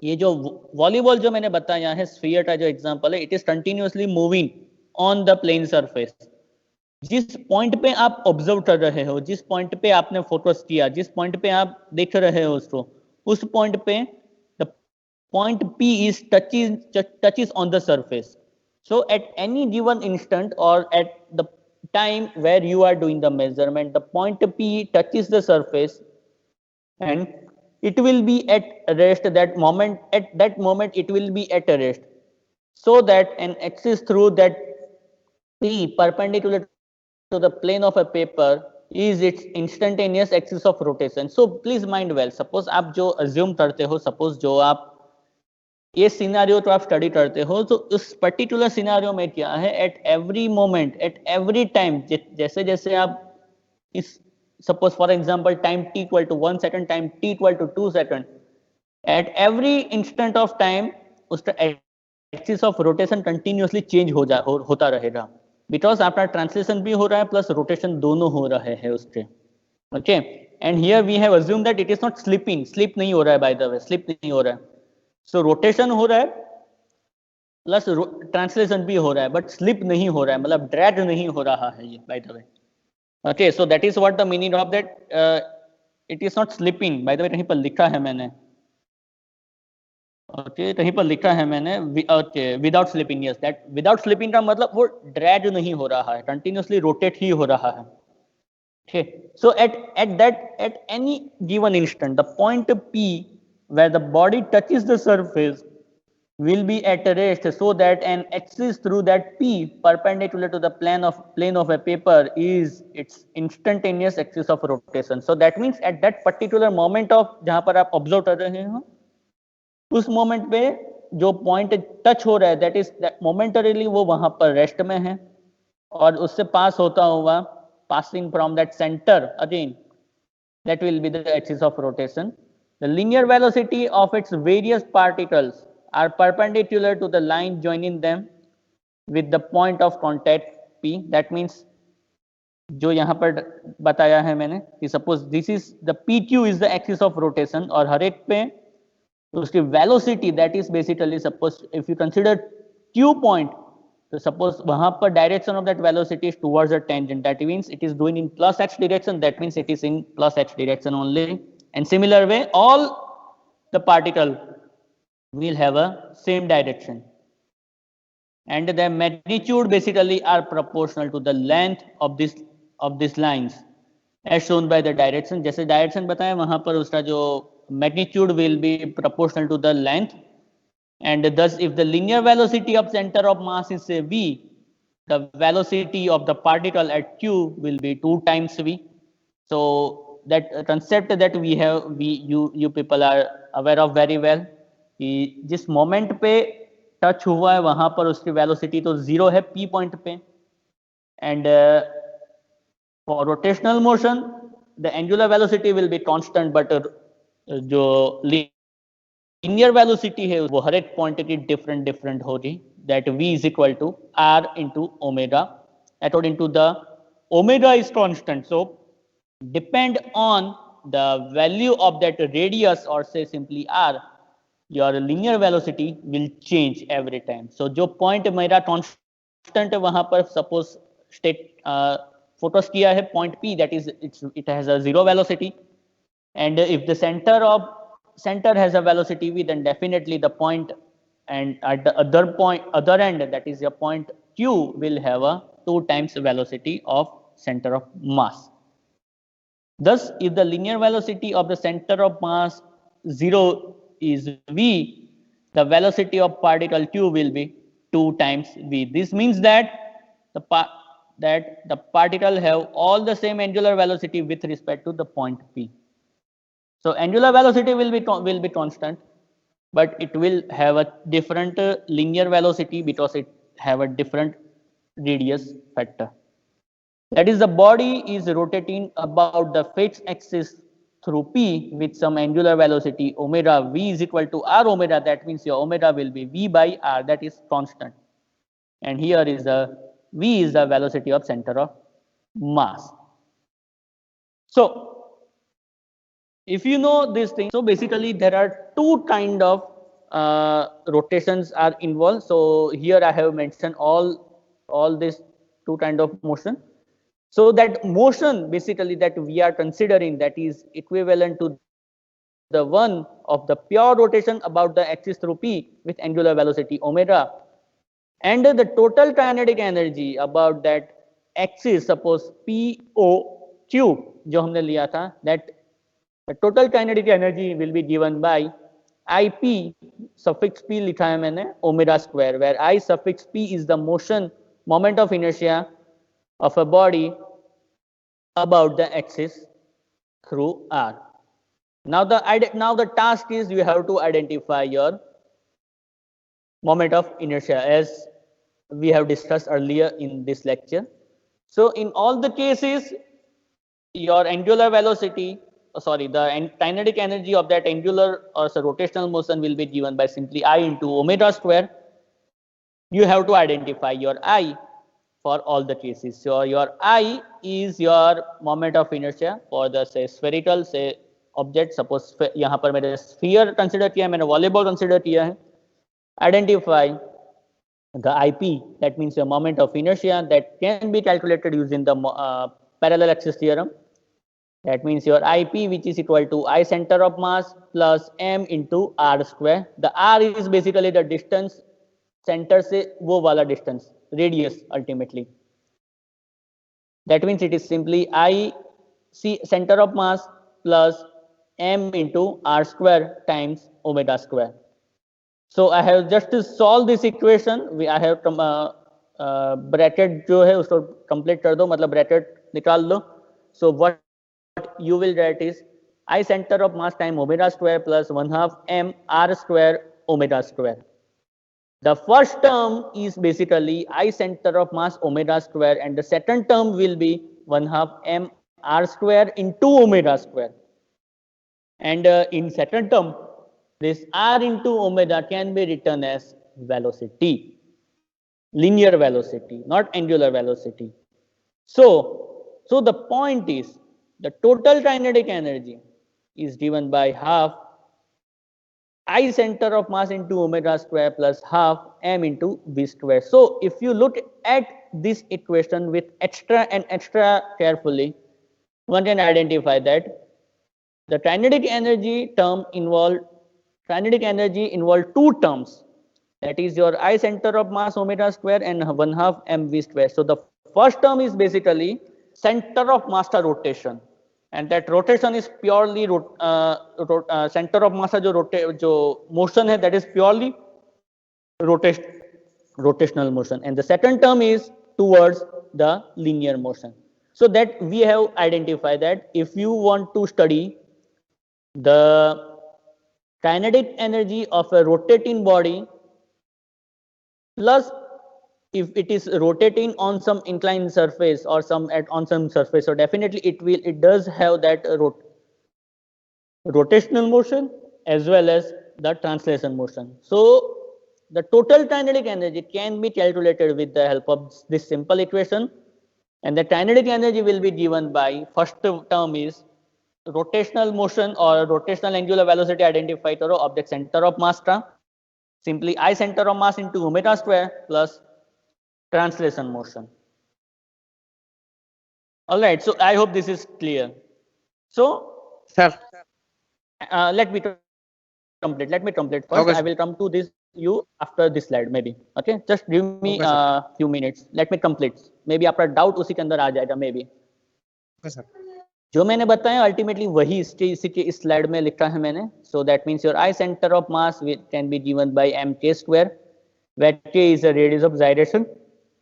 ये जो वॉलीबॉल जो मैंने बताया है, स्फीयर का जो एग्जांपल है, it is continuously moving on the plane surface. जिस पॉइंट पे आप ऑब्जर्व कर रहे हो, जिस पॉइंट पे आपने फोकस किया, जिस पॉइंट पे आप देख रहे हो उसको, उस पॉइंट पे the point P is touches on the surface. So at any given instant or at the time where you are doing the measurement, the point P touches the surface and it will be at rest that moment. At that moment it will be at rest, so that an axis through that P perpendicular to the plane of a paper is its instantaneous axis of rotation. So please mind well, suppose आप जो assume करते हो, suppose जो आप ये scenario तो आप study करते हो, तो उस पर्टिकुलर सिनेरियो में क्या है, at every moment, at every time, जैसे जैसे आप इस, suppose for example time t equal to 1 second, time t equal to 2 second, at every instant of time उसका axis of rotation continuously change होता रहेगा, बिकॉज आपका ट्रांसलेशन भी हो रहा है प्लस रोटेशन दोनों हो रहे हैं उसके। Okay, and here we have assume that it is not slipping, slip नहीं हो रहा है, बाय द वे स्लिप नहीं हो रहा है। सो रोटेशन हो रहा है प्लस ट्रांसलेशन भी हो रहा है, बट स्लिप नहीं हो रहा है, मतलब ड्रैग नहीं हो रहा है ये, by the way. Okay, so that is what the meaning of that, it is not slipping. By the way कहीं पर लिखा है मैंने, ओके कहीं पर लिखा है मैंने, okay without slipping, yes, that without slipping का मतलब वो ड्रैग नहीं हो रहा है, कंटिन्यूअसली रोटेट ही हो रहा है। Okay, so at any given instant, the point P where the body touches the surface will be at rest, so that an axis through that P perpendicular to the plane of a paper is its instantaneous axis of rotation. So that means at that particular moment of जहां पर आप observe कर रहे हो, उस moment पे जो point touch हो रहा है, दैट इज मोमेंटरीली वो वहां पर रेस्ट में है, और उससे पास होता हुआ, passing from that center again, that will be the axis of rotation. The linear velocity of its various particles are perpendicular to the line joining them with the point of contact P. That means जो यहाँ पर बताया है मैंने कि suppose this is the PQ is the axis of rotation, और हर एक पे उसकी velocity, that is basically suppose if you consider Q point, तो सपोज वहां पर direction of that velocity is towards the tangent, that means it is going in plus x direction, that means it is in plus x direction only, and similar way all the particle will have a same direction, and the magnitude basically are proportional to the length of these lines as shown by the direction. जैसे direction बताया वहां पर उसका जो magnitude will be proportional to the length, and thus if the linear velocity of center of mass is say v, the velocity of the particle at q will be 2 times v. So that concept that you people are aware of very well, कि जिस moment पे touch हुआ है वहां पर उसकी velocity तो zero है p पॉइंट पे, and for rotational motion the angular velocity will be constant, but जो linear velocity है वो हर एक पॉइंट की डिफरेंट डिफरेंट होगी, that v is equal to r into omega, according to the omega is constant, so depend on the value of that radius or say simply r, your linear velocity will change every time. So जो point मेरा constant है वहां पर suppose state focus किया है point P, that is it has a zero velocity, and if the center has a velocity v, then definitely the point and at the other end, that is your point q, will have a 2 times velocity of center of mass. Thus if the linear velocity of the center of mass 0 is v, the velocity of particle q will be 2 times v. This means that the particle have all the same angular velocity with respect to the point P. So angular velocity will be constant, but it will have a different linear velocity because it have a different radius factor. That is, the body is rotating about the fixed axis through P with some angular velocity omega, v is equal to r omega. That means your omega will be v by r, that is constant, and here is the v is the velocity of center of mass. So if you know this thing, so basically there are two kind of rotations are involved. So here I have mentioned all these two kind of motion. So that motion basically that we are considering, that is equivalent to the one of the pure rotation about the axis through p with angular velocity omega, and the total kinetic energy about that axis, suppose p o q जो हमने लिया था, that the total kinetic energy will be given by ip suffix p लिखा है मैंने omega square, where I suffix p is the motion moment of inertia of a body about the axis through r. Now the task is you have to identify your moment of inertia as we have discussed earlier in this lecture. So in all the cases, your angular velocity, the kinetic energy of that angular or rotational motion will be given by simply I into omega square. You have to identify your I for all the cases. So your I is your moment of inertia for the say spherical say object. Suppose यहाँ पर मैंने sphere consider किया है, मैंने volleyball consider किया है. Identify the IP, that means your moment of inertia, that can be calculated using the parallel axis theorem. That means your IP, which is equal to I center of mass plus m into r square. The r is basically the distance center से वो वाला distance, radius ultimately. That means it is simply I center of mass plus m into r square times omega square. So I have just to solve this equation. I have bracket जो है उसको complete कर दो, मतलब bracket निकाल लो. So what you will get is I center of mass time omega square plus 1/2 m r square omega square. The first term is basically I center of mass omega square, and the second term will be 1/2 m r square into omega square. And in second term, this r into omega can be written as velocity, linear velocity, not angular velocity. So the point is the total kinetic energy is given by half I center of mass into omega square plus half m into v square. So if you look at this equation with extra and extra carefully, one can identify that the kinetic energy involved two terms, that is your I center of mass omega square and 1/2 mv square. So the first term is basically center of mass rotation, and that rotation is purely center of mass जो motion है, that is purely rotational motion, and the second term is towards the linear motion. So that we have identified that if you want to study the kinetic energy of a rotating body, plus if it is rotating on some inclined surface or on some surface, so definitely it does have that rotational motion as well as the translation motion. So the total kinetic energy can be calculated with the help of this simple equation, and the kinetic energy will be given by first term is rotational motion or rotational angular velocity identified करो object center of mass का, simply I center of mass into omega square plus translation motion. All right, so I hope this is clear. So Sir. Let me complete first. Okay. I will come to this you after this slide maybe. Okay, just give me a few minutes. Let me complete. Maybe आपका doubt उसी के अंदर आ जाएगा maybe. Okay, sir. जो मैंने बताया ultimately वही इसी के इस स्लाइड में लिखा है मैंने. So that means your I center of mass can be given by mk square, where k is the radius of gyration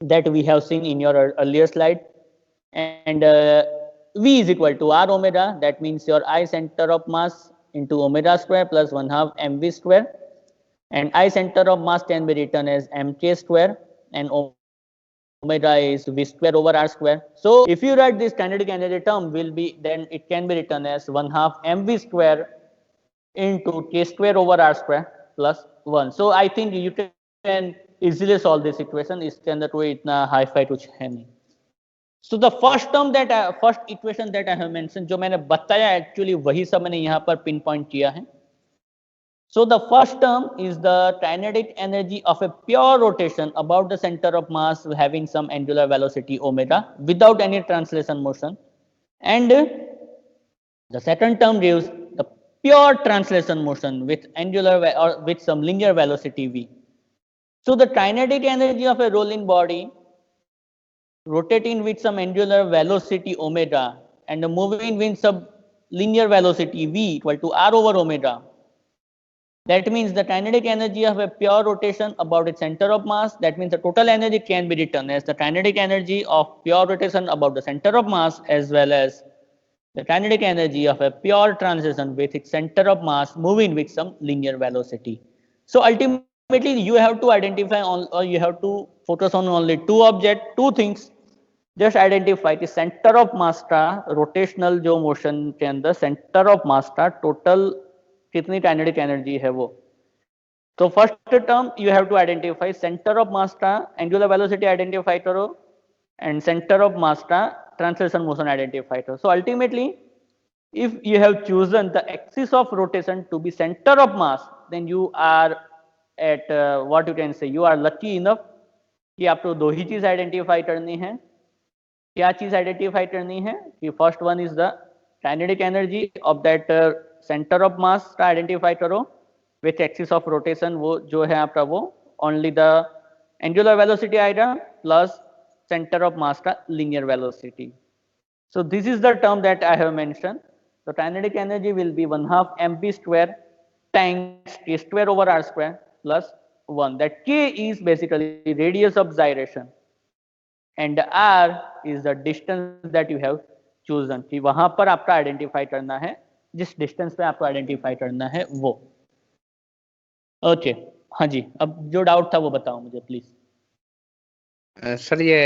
that we have seen in your earlier slide, and v is equal to r omega. That means your I center of mass into omega square plus 1/2 mv square, and I center of mass can be written as mk square, and omega is v square over r square. So if you write this kinetic energy term then it can be written as 1/2 mv square into k square over r square plus 1. So I think you can easily solve this equation. इसके अंदर कोई इतना hi fi कुछ है नहीं. So the first equation that I have mentioned, जो मैंने बताया एक्चुअली वही सब मैंने यहाँ पर पिन पॉइंट किया है. So the first term is the kinetic energy of a pure rotation about the center of mass having some angular velocity omega without any translation motion, and the second term gives the pure translation motion with angular or with some linear velocity v. So the kinetic energy of a rolling body rotating with some angular velocity omega and moving with some linear velocity v equal to r over omega. That means the kinetic energy of a pure rotation about its center of mass, that means the total energy can be written as the kinetic energy of pure rotation about the center of mass as well as the kinetic energy of a pure transition with its center of mass moving with some linear velocity. So ultimately you have to identify on, or you have to focus on only two objects, two things. Just identify कि centre of mass का rotational जो motion के अंदर centre of mass का total कितनी kinetic energy है वो. तो first term you have to identify centre of mass का एंगुलर वेलोसिटी आइडेंटिफाई करो एंड सेंटर ऑफ मास का ट्रांसलेशन मोशन आइडेंटिफाई करो. So ultimately if you have chosen the axis of rotation to be center of mass, then you are at what you can say, you are lucky enough कि आपको दो ही चीज identify करनी है. क्या चीज identify करनी है कि first one is the kinetic energy of that centre of mass का आइडेंटिफाई करो विथ एक्सिस ऑफ रोटेशन, वो जो है आपका वो ओनली द एंगुलर वेलोसिटी आएगा प्लस सेंटर ऑफ मास का linear velocity. So this is the term that I have mentioned. So kinetic energy will be 1/2 mv square times k square over r square plus 1. That k is basically radius of gyration and r is the distance that you have chosen. कि वहां पर आपका identify करना है, जिस distance पे आपको identify करना है वो. ओके हाँ जी, अब जो डाउट था वो बताओ मुझे प्लीज. सर ये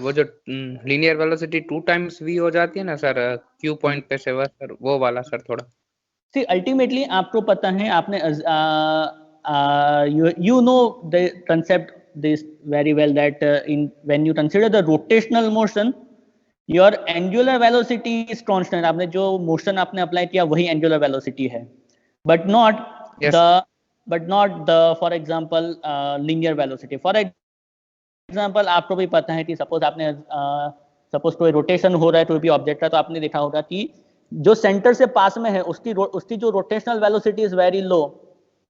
वो जो लीनियर वेलोसिटी 2 टाइम्स v हो जाती है ना सर q पॉइंट पे से, वो सर वो वाला सर थोड़ा. सी अल्टीमेटली आपको पता है, आपने you know the concept this very well that in when you consider the rotational motion your angular velocity is constant. आपने जो मोशन आपने अप्लाई किया वही angular velocity है, but not Yes. the for example linear velocity. For example आपको भी पता है कि सपोज आपने सपोज कोई रोटेशन हो रहा है कोई भी ऑब्जेक्ट का, तो आपने देखा होगा कि जो सेंटर से पास में है उसकी जो rotational velocity is very low,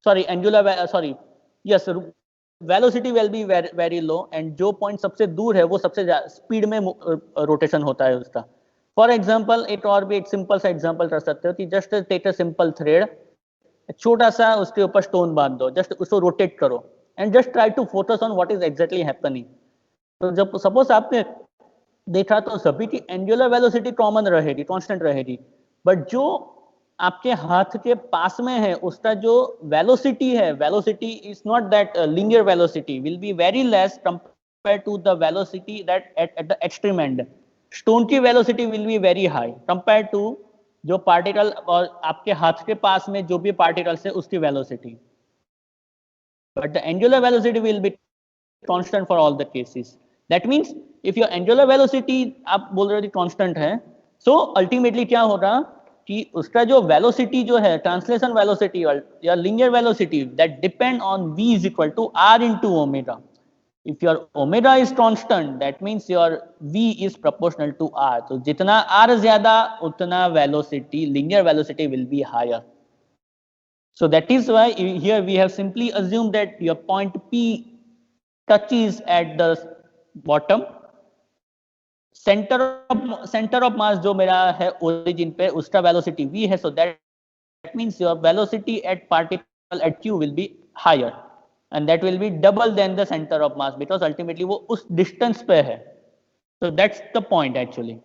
sorry angular sorry yes velocity will be very low, and जो पॉइंट सबसे दूर है वो सबसे स्पीड में रोटेशन होता है उसका. फॉर एग्जाम्पल एक और भी एक सिंपल सा एग्जाम्पल कर सकते हो कि just take a simple thread, छोटा सा उसके ऊपर स्टोन बांध दो, जस्ट उसको रोटेट करो and just try to focus on what is exactly happening. तो जब सपोज आपने देखा तो सभी की एंगुलर वेलोसिटी कॉमन रहेगी, कांस्टेंट रहेगी, बट जो आपके हाथ के पास में है उसका जो वेलोसिटी है, velocity is not that linear velocity will be very less compare to the velocity that at the extreme end. Stone की velocity will be very high compare to जो पार्टिकल और आपके हाथ के पास में जो भी पार्टिकल्स है उसकी velocity. But the angular velocity will be constant for all the cases. That means if your angular velocity आप बोल रहे हो constant है, so ultimately क्या होगा कि उसका जो velocity जो है translation velocity या linear velocity that depend on v is equal to r into omega. If your omega is constant, that means your v is proportional to r. तो जितना r ज्यादा उतना velocity, linear velocity will be higher. So that is why here we have simply assumed that your point P touches at the bottom. Center of mass जो मेरा है origin पे उसका velocity v है, so that means your velocity at particle at q will be higher and that will be double than the center of mass because ultimately वो उस distance पे है. So that's the point actually.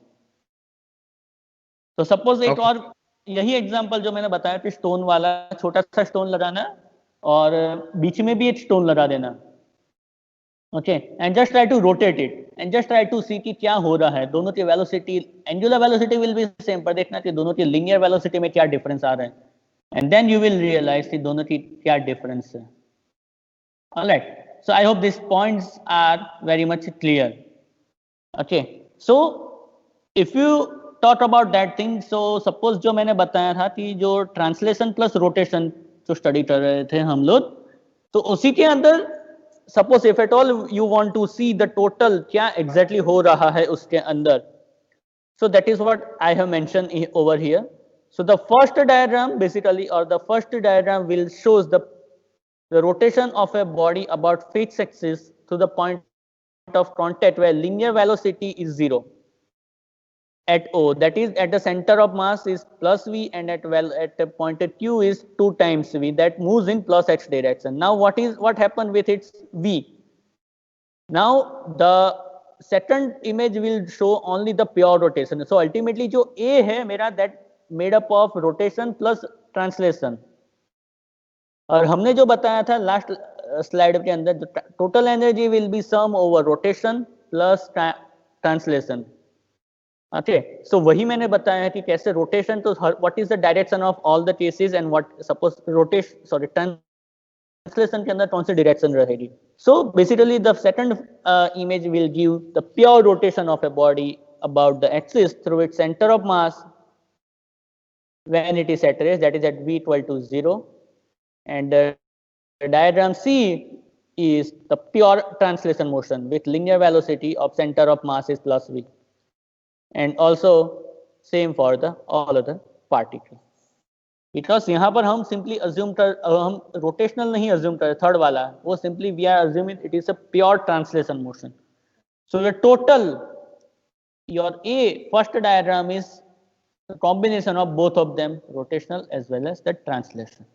तो suppose एक और यही example जो मैंने बताया कि स्टोन वाला, छोटा सा स्टोन लगाना और बीच में भी एक स्टोन लगा देना. Okay and just try to rotate it and just try to see कि क्या हो रहा है. दोनों की velocity, angular velocity will be same, पर देखना कि दोनों की लिनियर वेलोसिटी में क्या डिफरेंस आ रहा है, and then you will realise कि दोनों की क्या डिफरेंस है. Alright, so I hope this points are very much clear. Okay, so if you talk about that thing, so suppose जो मैंने बताया था कि जो ट्रांसलेशन प्लस रोटेशन, जो स्टडी कर रहे थे हम लोग, तो उसी के अंदर suppose if at all you want to see the total क्या एग्जैक्टली हो रहा है उसके अंदर, so that is what I have mentioned over here. So the first diagram basically, or the first diagram will shows the rotation of a body about fixed axis to the point of contact where linear velocity is 0 at O, that is at the center of mass is plus v, and at a point at Q is 2 times v, that moves in plus x direction. Now what happened with its v? Now the second image will show only the pure rotation. So ultimately जो A है मेरा, that made up of rotation plus translation. और हमने जो बताया था last slide के अंदर, total energy will be sum over rotation plus translation. Okay, so वही मैंने बताया है कि कैसे रोटेशन, तो what is the direction of all the cases and what suppose rotation, sorry translation के अंदर कौन सी डायरेक्शन रहेगी. So basically the second image will give the pure rotation of a body about the axis through its center of mass when it is at rest, that is at v equal to 0, and diagram C is the pure translation motion with linear velocity of center of mass is plus v, and also same for the all other particles. Because यहाँ पर हम simply assume कर, हम rotational नहीं assume कर, third वाला वो simply we are assuming it is a pure translation motion. So the total your a first diagram is combination of both of them, rotational as well as the translation.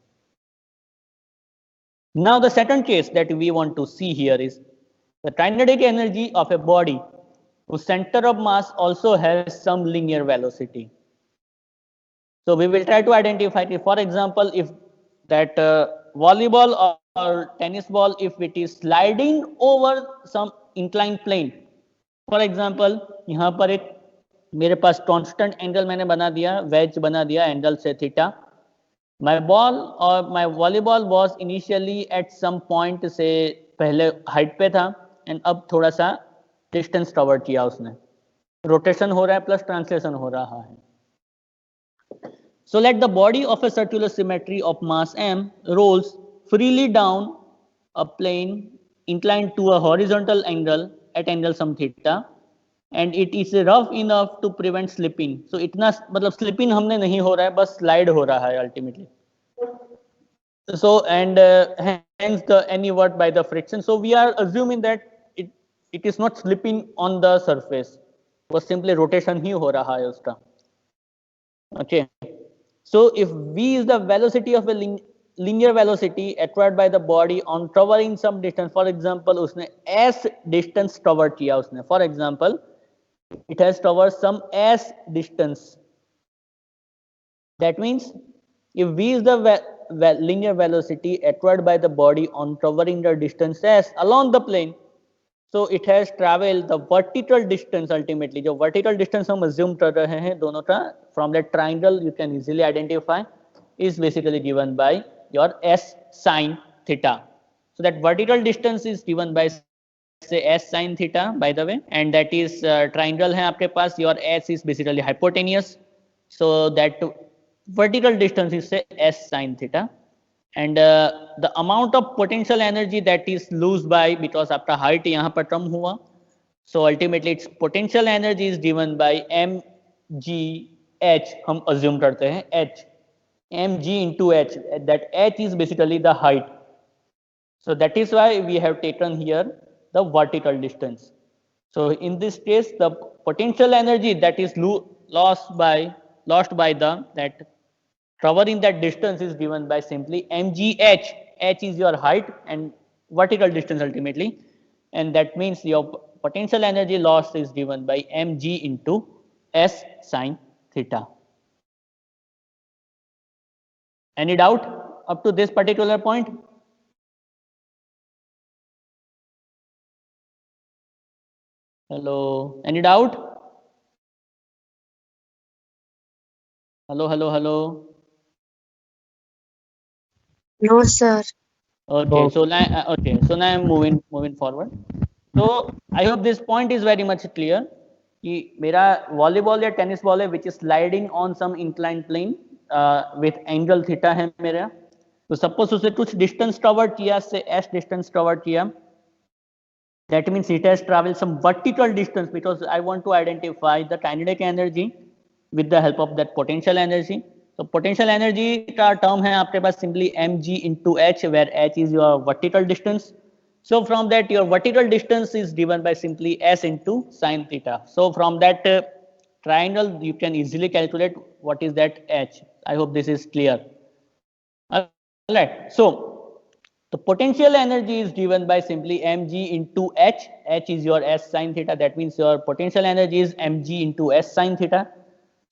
Now the second case that we want to see here is the kinetic energy of a body whose center of mass also has some linear velocity. So we will try to identify, for example, if that volleyball or tennis ball, if it is sliding over some inclined plane, for example, यहाँ पर एक मेरे पास constant angle मैंने बना दिया, wedge बना दिया angle से theta. My ball or my volleyball was initially at some point से पहले हाइट पे था, एंड अब थोड़ा सा डिस्टेंस कवर किया उसने, रोटेशन हो रहा है प्लस ट्रांसलेशन हो रहा है. So let the body of a circular symmetry of mass m rolls freely down a plane inclined to a horizontal angle at angle some theta, and it is rough enough to prevent slipping. So इतना मतलब slipping हमने नहीं हो रहा है, बस slide हो रहा है ultimately. So and hence the any work by the friction. So we are assuming that it is not slipping on the surface, बस simply rotation ही हो रहा है उसका. Okay. So if v is the velocity of a linear velocity acquired by the body on covering some distance, for example उसने s distance cover किया उसने, for example it has covered some s distance, that means if v is the linear velocity acquired by the body on covering the distance s along the plane, so it has traveled the vertical distance ultimately. जो vertical distance हम assume कर रहे हैं दोनों का, from that triangle you can easily identify, is basically given by your s sin theta. So that vertical distance is given by say s sin theta by the way, and that is triangle है आपके पास, your s is basically hypotenuse, so that vertical distance is say s sin theta. And the amount of potential energy that is lost by, because आपका height यहाँ पर कम हुआ, so ultimately its potential energy is given by mgh, हम assume करते हैं h, mg into h, that h is basically the height. So that is why we have taken here the vertical distance. So in this case the potential energy that is lost by the that covering that distance is given by simply mgh. H is your height and vertical distance ultimately, and that means your potential energy loss is given by mg into s sin theta. Any doubt up to this particular point? Hello, any doubt? Hello. No, sir. Okay, so now I'm moving forward. So I hope this point is very much clear कि मेरा volleyball या tennis ball है which is sliding on some inclined plane with angle theta है मेरा, तो suppose उसे कुछ distance cover किया, से s डिस्टेंस कवर किया, that means it has traveled some vertical distance, because I want to identify the kinetic energy with the help of that potential energy. So potential energy का term है आपके पास simply mg into h, where h is your vertical distance. So from that your vertical distance is given by simply s into sine theta. So from that triangle you can easily calculate what is that h. I hope this is clear. Alright, so the potential energy is given by simply mg into h. H is your s sin theta. That means your potential energy is mg into s sin theta.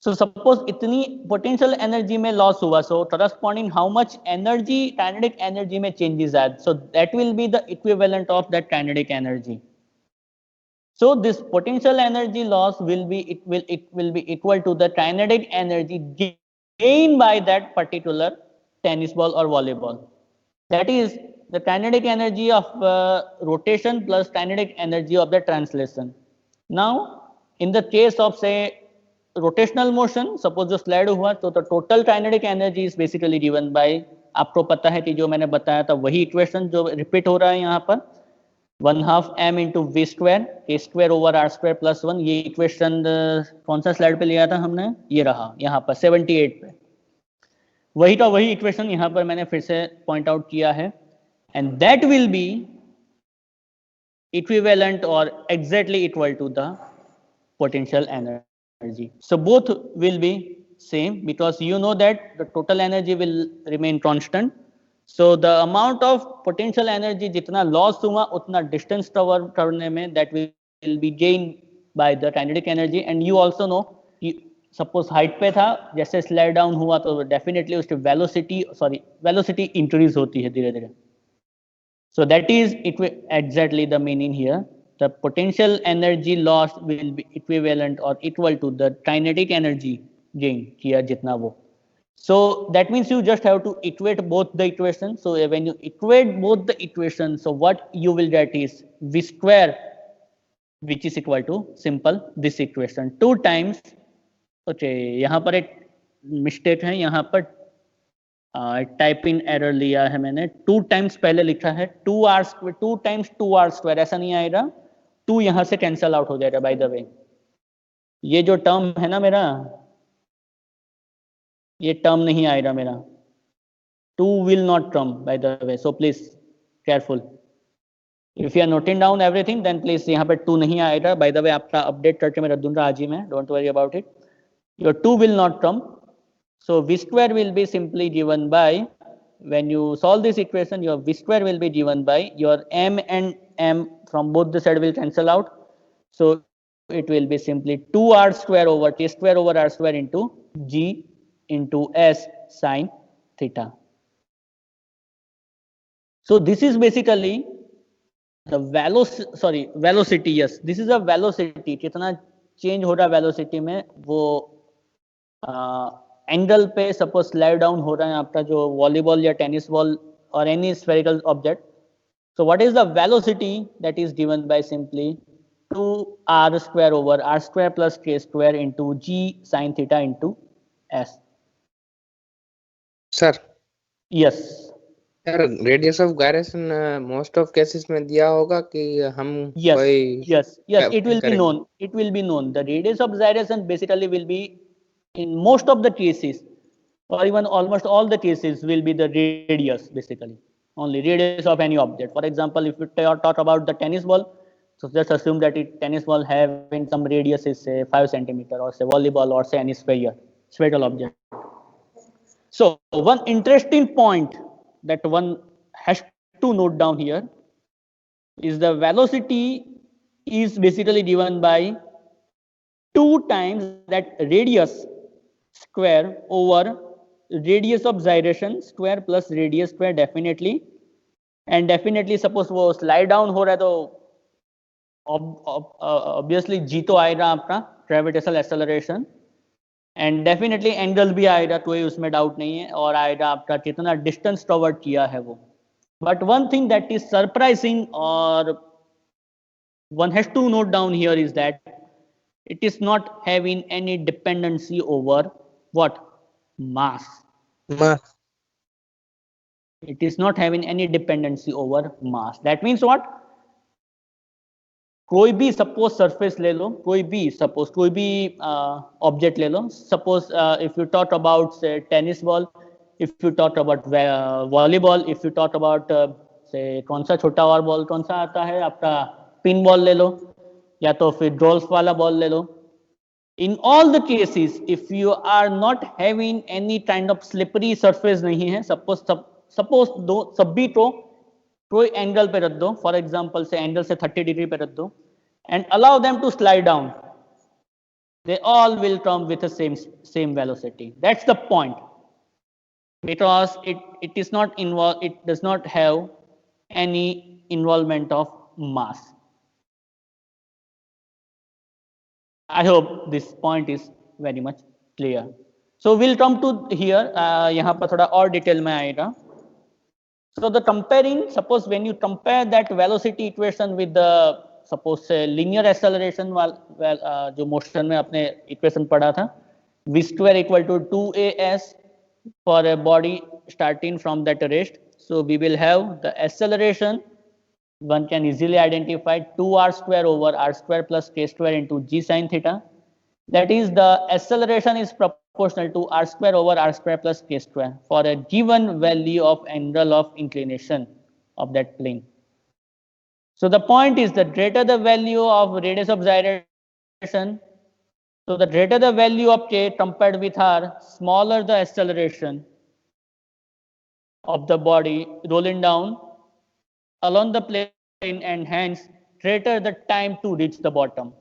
So suppose इतनी potential energy में loss हुआ, so corresponding how much energy, kinetic energy में changes are. So that will be the equivalent of that kinetic energy. So this potential energy loss will be equal to the kinetic energy gained by that particular tennis ball or volleyball. That is the kinetic energy of rotation plus kinetic energy of the translation. Now in the case of say rotational motion, suppose जो slide हुआ, तो the total kinetic energy is basically given by, आपको पता है कि जो मैंने बताया था वही इक्वेशन जो रिपीट हो रहा है यहाँ पर, 1/2 m into v square k square over r square plus 1. ये इक्वेशन कौन सा स्लाइड पे लिया था हमने, ये रहा यहाँ पर 78 पे, वही का वही इक्वेशन यहाँ पर मैंने फिर से पॉइंट आउट किया है, and that will be equivalent or exactly equal to the potential energy. So both will be same, because you know that the total energy will remain constant. So the amount of potential energy जितना loss हुआ उतना distance cover करने में that will be gained by the kinetic energy. And you also know, suppose height पे था, जैसे slide down हुआ तो डेफिनेटली उसकी वेलोसिटी इंक्रीज होती है धीरे धीरे. So that is exactly the meaning here. The potential energy loss will be equivalent or equal to the kinetic energy gain किया जितना वो. So that means you just have to equate both the equations. So when you equate both the equations, so what you will get is v square, which is equal to simple this equation 2 times. Okay, यहाँ पर एक mistake है, यहाँ पर type in error लिया है मैंने, 2 times पहले लिखा है 2 टाइम्स 2r स्क्वायर, ऐसा नहीं आएगा, 2 यहाँ से कैंसल आउट हो जाएगा. बाय द वे ये जो टर्म है ना मेरा, ये टर्म नहीं आएगा मेरा, 2 will not come by the way. So please careful, if you are noting down everything then please यहाँ पर 2 नहीं आएगा. बाय द वे आपका अपडेट करके मैं रख दूंगा आज ही में, don't worry about it. Your 2 will not come. So v square will be simply given by, when you solve this equation, your v square will be given by your m and m from both the side will cancel out. So it will be simply 2r square over t square over r square into g into s sine theta. So this is basically the velocity. Yes, this is a velocity. कितना change हो रहा है velocity में, वो angle पे suppose slide down हो रहा है आपका जो वॉलीबॉल या टेनिस बॉल और any spherical object. So what is the velocity that is given by simply 2r square over r square plus k square into g sin theta into s. Sir yes sir, radius of gyration most of cases में दिया होगा कि हम yes it will be known the radius of gyration basically will be in most of the cases, or even almost all the cases, will be the radius, basically only radius of any object. For example, if you talk about the tennis ball, so just assume that tennis ball having some radius is say 5 centimeter, or say volleyball, or say any spherical object. So one interesting point that one has to note down here is the velocity is basically given by 2 times that radius square over radius of gyration square plus radius square definitely. And definitely suppose वो slide down हो रहा है तो obviously g तो आएगा आपका gravitational acceleration, and definitely angle भी आएगा, कोई उसमें डाउट नहीं है, और आएगा आपका कितना डिस्टेंस कवर किया है वो. But one thing that is surprising or one has to note down here is that it is not having any dependency over what? Mass. It is not having any dependency over mass. That means what? कोई भी suppose surface ले लो, कोई भी object ले लो. Suppose if you talk about say tennis ball, if you talk about volleyball, if you talk about say कौन सा छोटा और बॉल कौन सा आता है आपका, पिन बॉल ले लो, या तो फिर गोल्फ वाला बॉल ले लो. In all the cases, if you are not having any kind of slippery surface नहीं है, suppose दो सभी को कोई एंगल पे रख दो, फॉर एग्जांपल से एंगल से 30 डिग्री पे रख दो, and allow them to slide down, they all will come with the same velocity. That's the point, because it is not involved, it does not have any involvement of mass. I hope this point is very much clear. So we'll come to here, यहाँ पर थोड़ा और detail में आएगा. So the comparing, suppose when you compare that velocity equation with the suppose linear acceleration जो motion में अपने equation पढ़ा था, v square equal to 2as for a body starting from that rest. So we will have the acceleration, one can easily identify 2r square over r square plus k square into g sin theta. That is, the acceleration is proportional to r square over r square plus k square for a given value of angle of inclination of that plane. So the point is, the greater the value of radius of gyration, so the greater the value of k compared with r, smaller the acceleration of the body rolling down along the plane, and hence greater the time to reach the bottom.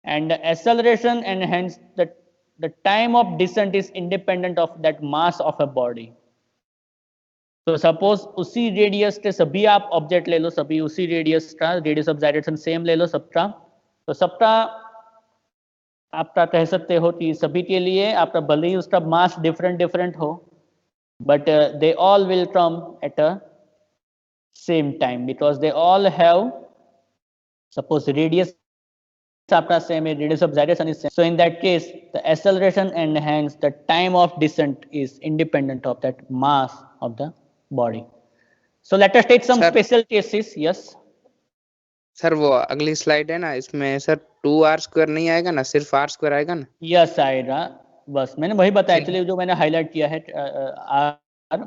And the acceleration and hence the time of descent is independent of that mass of a body. So suppose उसी radius के सभी आप object ले लो, सभी उसी radius का, radius of gyration same ले लो सबका, तो सबका आपका कह सकते हो कि सभी के लिए आपका भले ही उसका मास डिफरेंट हो, but they all will come at a same time, because they all have, suppose radius आपका same है, radius of gyration is same. So in that case, the acceleration and hence the time of descent is independent of that mass of the body. So let us take some special cases. Yes sir, वो अगली slide है ना, इसमें sir 2r square नहीं आएगा ना, सिर्फ r square आएगा ना? यस आएगा, बस मैंने वही बताया एक्चुअली, जो मैंने हाईलाइट किया है.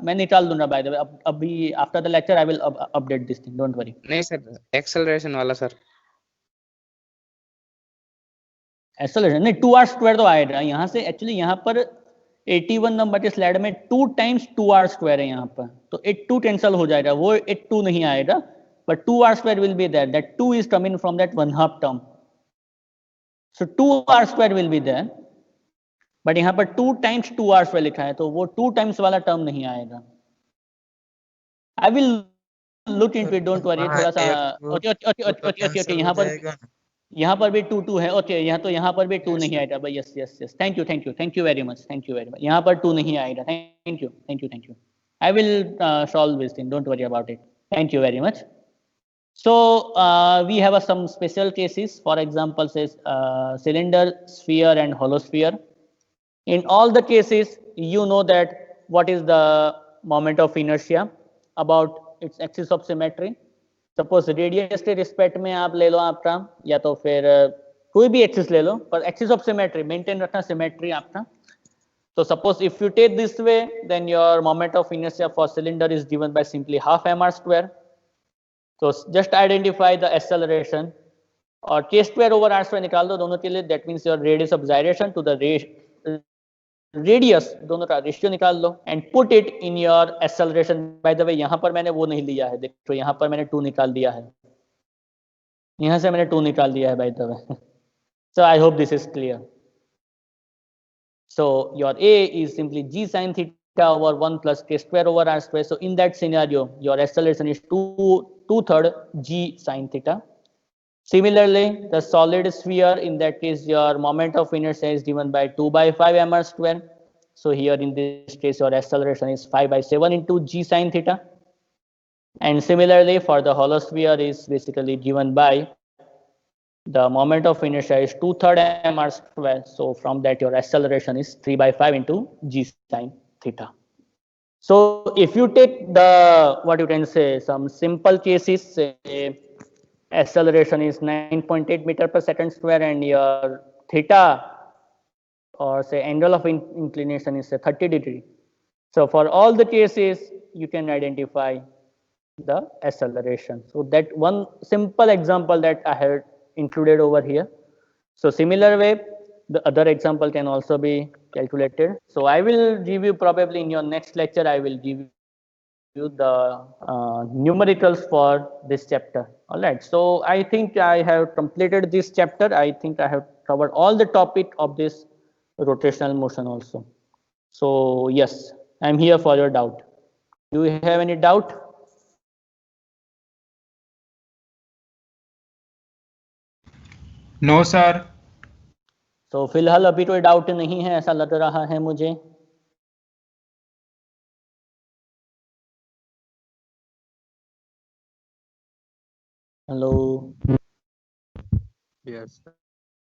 मैं निकाल दूंगा बाय द वे, अभी after the lecture I will update this thing, don't worry. नहीं सर, एक्सेलरेशन वाला सर. एक्सेलरेशन नहीं, 2r स्क्वायर तो आएगा यहाँ से. एक्चुअली यहाँ पर 81 नंबर के स्लाइड में 2 टाइम्स 2r स्क्वायर है यहाँ पर, तो 82 कैंसिल हो जाएगा, वो 82 नहीं आएगा, but 2r square will be there. That 2 is coming from that 1/2 term. So 2r square will be there. But यहाँ पर 2 times 2r square लिखा है, तो वो 2 times वाला टर्म नहीं आएगा. I will look into it, don't worry. थोड़ा सा okay, यहाँ पर भी 2 है. ओके, यहाँ पर भी 2 नहीं आएगा. भाई yes, thank you very much. यहाँ पर 2 नहीं आएगा. Thank you. I will solve this thing, don't worry about it. Thank you very much. So we have some special cases, for example says cylinder, sphere and hollow sphere. In all the cases, you know that what is the moment of inertia about its axis of symmetry. Suppose radius के respect में आप ले लो आपका, या तो फिर कोई भी एक्सिस ले लो, पर एक्सिस ऑफ सिमेट्री मेंटेन रखना, सिमेट्री आपका. So suppose if you take this way, then your moment of inertia for cylinder is given by simply half mr square. So just identify the acceleration, और k square over r square निकाल दो दोनों के लिए. That means your radius of gyration to the radius, दोनों का ratio निकाल लो, and put it in your acceleration. By the way, यहाँ पर मैंने वो नहीं लिया है, देखो यहाँ पर मैंने 2 निकाल दिया है, यहाँ से मैंने 2 निकाल दिया है by the way. So I hope this is clear. So your A is simply g sin theta over 1 plus k square over r square. So in that scenario, your acceleration is 2/3 g sin theta. Similarly, the solid sphere, in that case, your moment of inertia is given by 2/5 mr square. So here in this case, your acceleration is 5/7 into g sin theta. And similarly, for the hollow sphere is basically given by the moment of inertia is 2/3 mr square. So from that, your acceleration is 3/5 into g sin theta. So if you take the, what you can say, some simple cases, say acceleration is 9.8 meter per second square and your theta or say angle of inclination is say 30 degree. So for all the cases you can identify the acceleration. So that one simple example that I have included over here. So similar way the other example can also be calculated. So I will give you probably in your next lecture, I will give you the numericals for this chapter. All right, so I think I have completed this chapter. I think I have covered all the topic of this rotational motion also. So yes, I'm here for your doubt. Do you have any doubt? No sir. तो फिलहाल अभी कोई doubt नहीं है ऐसा लग रहा है मुझे। Hello. Yes.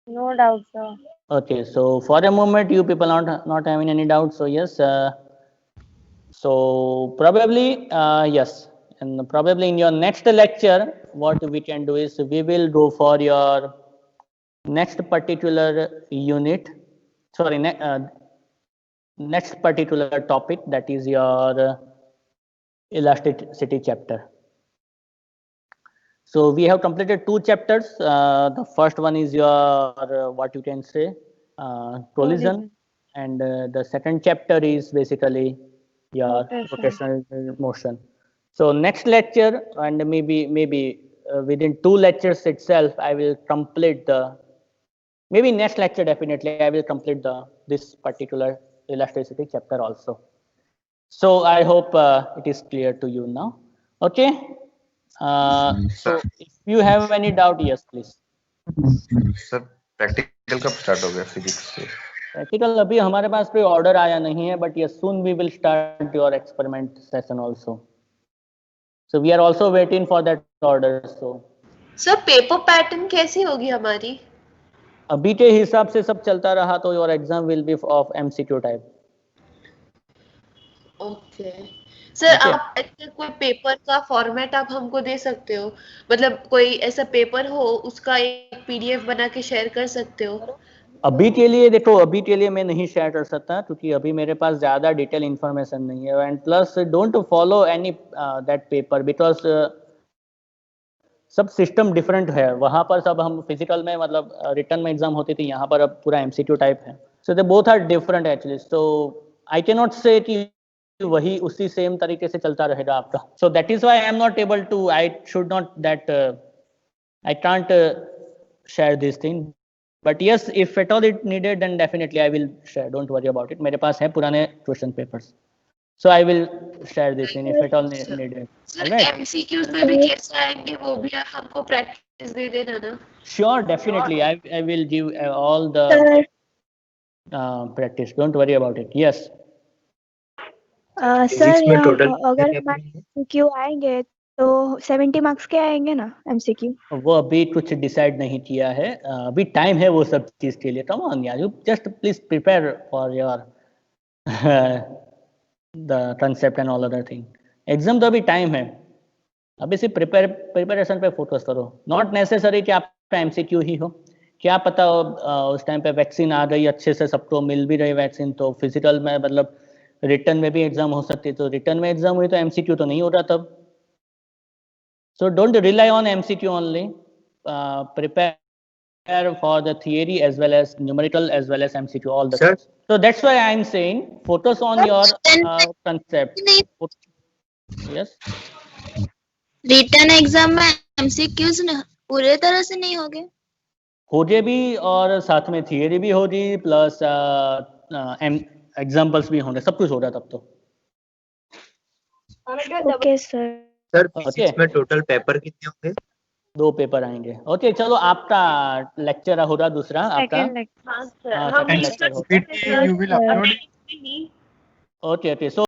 No doubt, sir. Okay, so for a moment you people are not having any doubt. So yes, so probably yes, and probably in your next lecture what we can do is we will go for your next particular unit, sorry, next particular topic, that is your elasticity chapter. So we have completed two chapters. The first one is your what you can say collision, and the second chapter is basically your rotational motion. So next lecture, and maybe within two lectures itself, I will complete the, maybe next lecture definitely I will complete the this particular elasticity chapter also. So I hope it is clear to you now. Okay. So if you have any doubt, yes please. Sir practical कब start हो गया physics से? Practical अभी हमारे पास कोई order आया नहीं है, but yes soon we will start your experiment session also. So we are also waiting for that order. So sir paper pattern कैसी होगी हमारी? अभी के हिसाब से सब चलता रहा तो your exam will be of MCQ type. Okay sir, आप कोई पेपर का फॉर्मेट आप हमको दे सकते हो? मतलब कोई ऐसा पेपर हो उसका एक पीडीएफ बना के शेयर कर सकते हो? अभी के लिए देखो, अभी के लिए मैं नहीं शेयर कर सकता क्योंकि अभी मेरे पास ज़्यादा डिटेल इन्फॉर्मेशन नहीं है. And plus don't follow any that paper because सब सिस्टम डिफरेंट है. वहाँ पर सब हम फिजिकल में मतलब रिटर्न में एग्जाम होती थी, यहाँ पर अब पूरा एमसीक्यू टाइप है. So they both are different actually. So I can not say कि वही उसी सेम तरीके से चलता रहेगा आपका. So that is why I am not able to, I should not that, I can't share this thing. But yes if at all it needed then definitely I will share. Don't worry about it. मेरे पास है पुराने question papers. So I will share this in if at all needed. Sir MCQs में भी कैसे आएंगे वो भी हमको प्रैक्टिस दे देना ना. Sure, definitely. I will give all the practice. Don't worry about it. Yes. Sir अगर एमसीक्यू आएंगे तो 70 मार्क्स के आएंगे ना एमसीक्यू? वो अभी कुछ डिसाइड नहीं किया है. अभी टाइम है वो सब चीज के लिए. कम ऑन यार, you just please prepare for your the concept and all other thing. Exam तो अभी टाइम है. अभी सिर्फ प्रिपरेशन पे फोकस करो. नॉट नेसेसरी कि आपका एमसीक्यू ही हो. क्या पता उस टाइम पे वैक्सीन आ गई, अच्छे से सबको मिल भी रही वैक्सीन, तो फिजिकल में मतलब रिटर्न में भी एग्जाम हो सकती है. तो रिटर्न में एग्जाम हुई तो एमसीक्यू तो नहीं हो रहा तब. So don't rely on MCQ only. prepare for the theory as well as numerical as well as MCQ, all the things. So that's why I'm saying focus on your concept. Yes. Return exam में MCQs पूरे तरह से नहीं होंगे? होगे भी और साथ में थियरी भी होगी प्लस एग्जाम्पल्स भी होंगे, सब कुछ हो रहा है तब तो. Okay sir. सर फिजिक्स में टोटल पेपर कितने होंगे? 2 पेपर आएंगे. ओके चलो, आपका लेक्चर होगा दूसरा आपका. हाँ सर, ओके सो